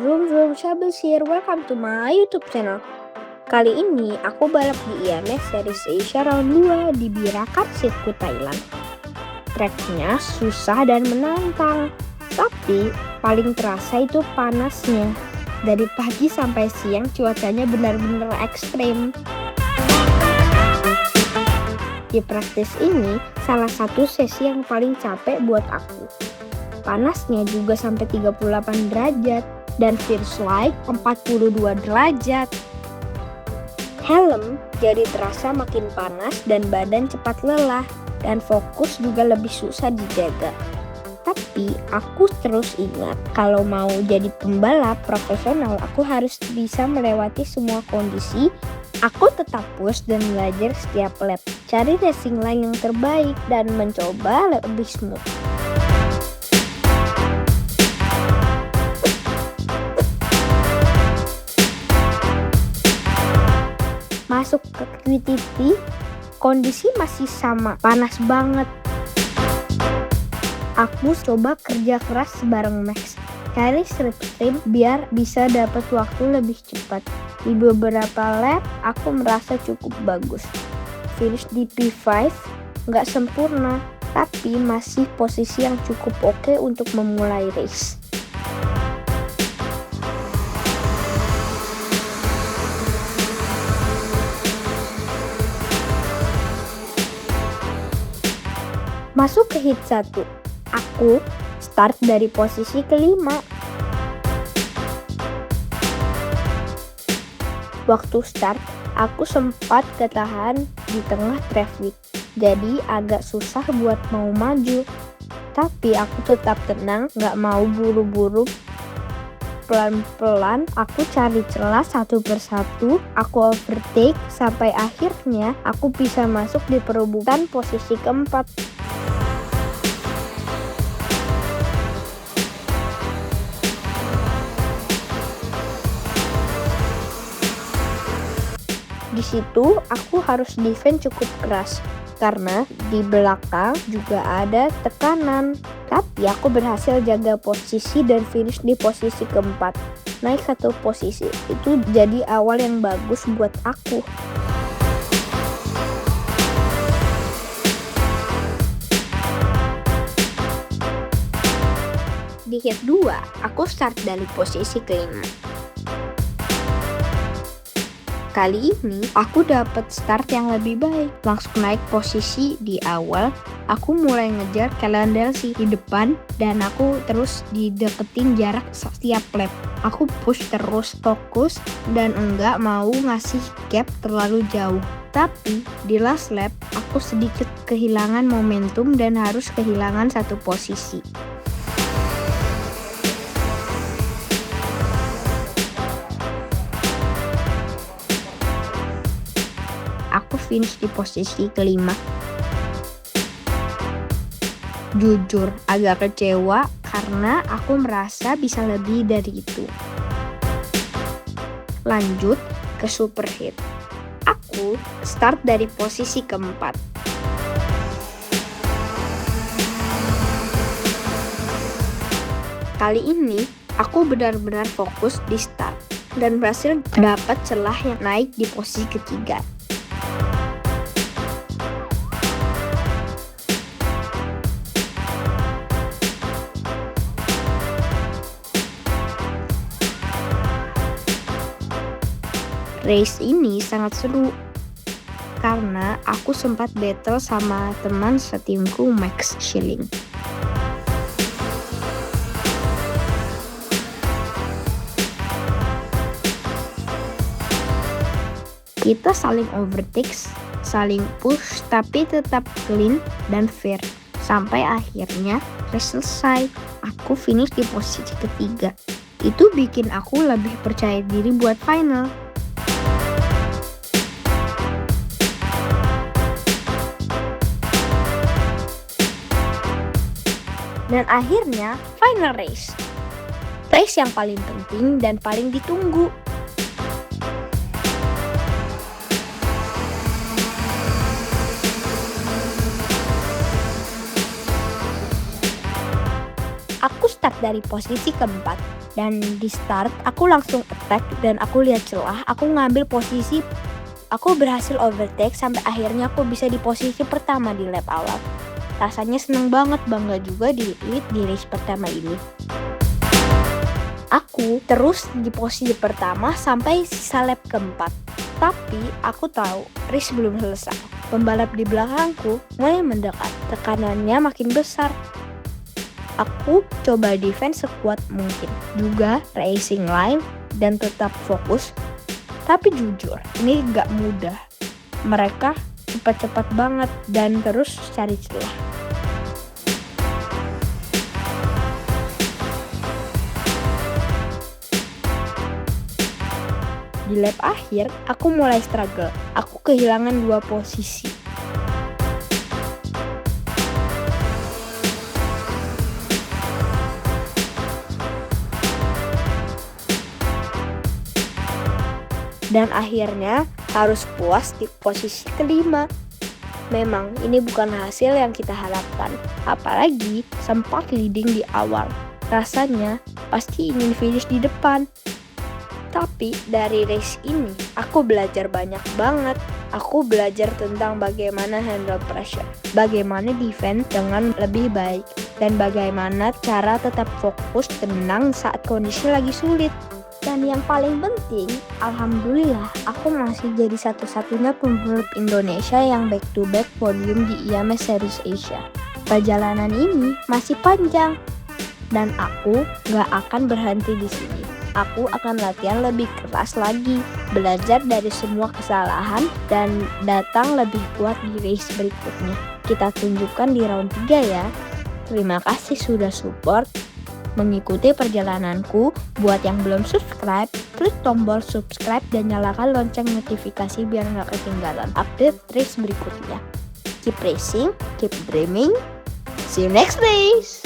Vroom vroom Shables here, welcome to my YouTube channel. Kali ini aku balap di IMX Series Asia Round 2 di Birakat Sirkuit Thailand. Tracknya susah dan menantang, tapi paling terasa itu panasnya. Dari pagi sampai siang cuacanya benar-benar ekstrem. Di praktis ini salah satu sesi yang paling capek buat aku. Panasnya juga sampai 38 derajat dan feels like 42 derajat. Helm jadi terasa makin panas dan badan cepat lelah dan fokus juga lebih susah dijaga. Tapi aku terus ingat kalau mau jadi pembalap profesional aku harus bisa melewati semua kondisi. Aku tetap push dan belajar setiap lap, cari racing line yang terbaik dan mencoba lebih smooth. Masuk ke QTP, kondisi masih sama, panas banget. Aku coba kerja keras bareng Max, cari slipstream biar bisa dapat waktu lebih cepat. Di beberapa lap, aku merasa cukup bagus. Finish di P5 nggak sempurna, tapi masih posisi yang cukup oke untuk memulai race. Masuk ke hit 1, aku start dari posisi kelima. Waktu start, aku sempat ketahan di tengah traffic, jadi agak susah buat mau maju. Tapi aku tetap tenang, gak mau buru-buru. Pelan-pelan aku cari celah satu persatu, aku overtake sampai akhirnya aku bisa masuk di perebutan posisi keempat. Di situ aku harus defense cukup keras karena di belakang juga ada tekanan. Tapi aku berhasil jaga posisi dan finish di posisi keempat. Naik satu posisi itu jadi awal yang bagus buat aku. Di hit 2, aku start dari posisi kelima. Kali ini aku dapat start yang lebih baik, langsung naik posisi di awal. Aku mulai ngejar Kelandel di depan dan aku terus dideketin jarak setiap lap. Aku push terus, fokus dan enggak mau ngasih gap terlalu jauh. Tapi di last lap aku sedikit kehilangan momentum dan harus kehilangan satu posisi. Aku finish di posisi kelima. Jujur agak kecewa karena aku merasa bisa lebih dari itu. Lanjut ke super hit. Aku start dari posisi keempat. Kali ini aku benar-benar fokus di start dan berhasil dapat celah yang naik di posisi ketiga. Race ini sangat seru karena aku sempat battle sama teman setimku Max Schilling. Kita saling overtake, saling push tapi tetap clean dan fair. Sampai akhirnya race selesai. Aku finish di posisi ketiga. Itu bikin aku lebih percaya diri buat final. Dan akhirnya final race. Race yang paling penting dan paling ditunggu. Aku start dari posisi keempat. Dan di start aku langsung attack dan aku lihat celah, aku ngambil posisi, aku berhasil overtake sampai akhirnya aku bisa di posisi pertama di lap awal. Rasanya seneng banget, bangga juga di lead di race pertama ini. Aku terus di posisi pertama sampai sisa lap keempat. Tapi aku tahu race belum selesai. Pembalap di belakangku mulai mendekat, tekanannya makin besar. Aku coba defense sekuat mungkin, juga racing line dan tetap fokus. Tapi jujur, ini gak mudah. Mereka cepat-cepat banget dan terus cari celah. Di lap akhir, aku mulai struggle. Aku kehilangan 2 posisi. Dan akhirnya harus puas di posisi kelima. Memang ini bukan hasil yang kita harapkan, apalagi sempat leading di awal. Rasanya pasti ingin finish di depan. Tapi dari race ini aku belajar banyak banget. Aku belajar tentang bagaimana handle pressure, bagaimana defense dengan lebih baik, dan bagaimana cara tetap fokus tenang saat kondisi lagi sulit. Dan yang paling penting, alhamdulillah aku masih jadi satu-satunya pembalap Indonesia yang back-to-back podium di IAMS Series Asia. Perjalanan ini masih panjang dan aku gak akan berhenti di sini. Aku akan latihan lebih keras lagi, belajar dari semua kesalahan dan datang lebih kuat di race berikutnya. Kita tunjukkan di round 3 ya. Terima kasih sudah support mengikuti perjalananku. Buat yang belum subscribe, klik tombol subscribe dan nyalakan lonceng notifikasi biar gak ketinggalan update race berikutnya. Keep racing, keep dreaming. See you next race.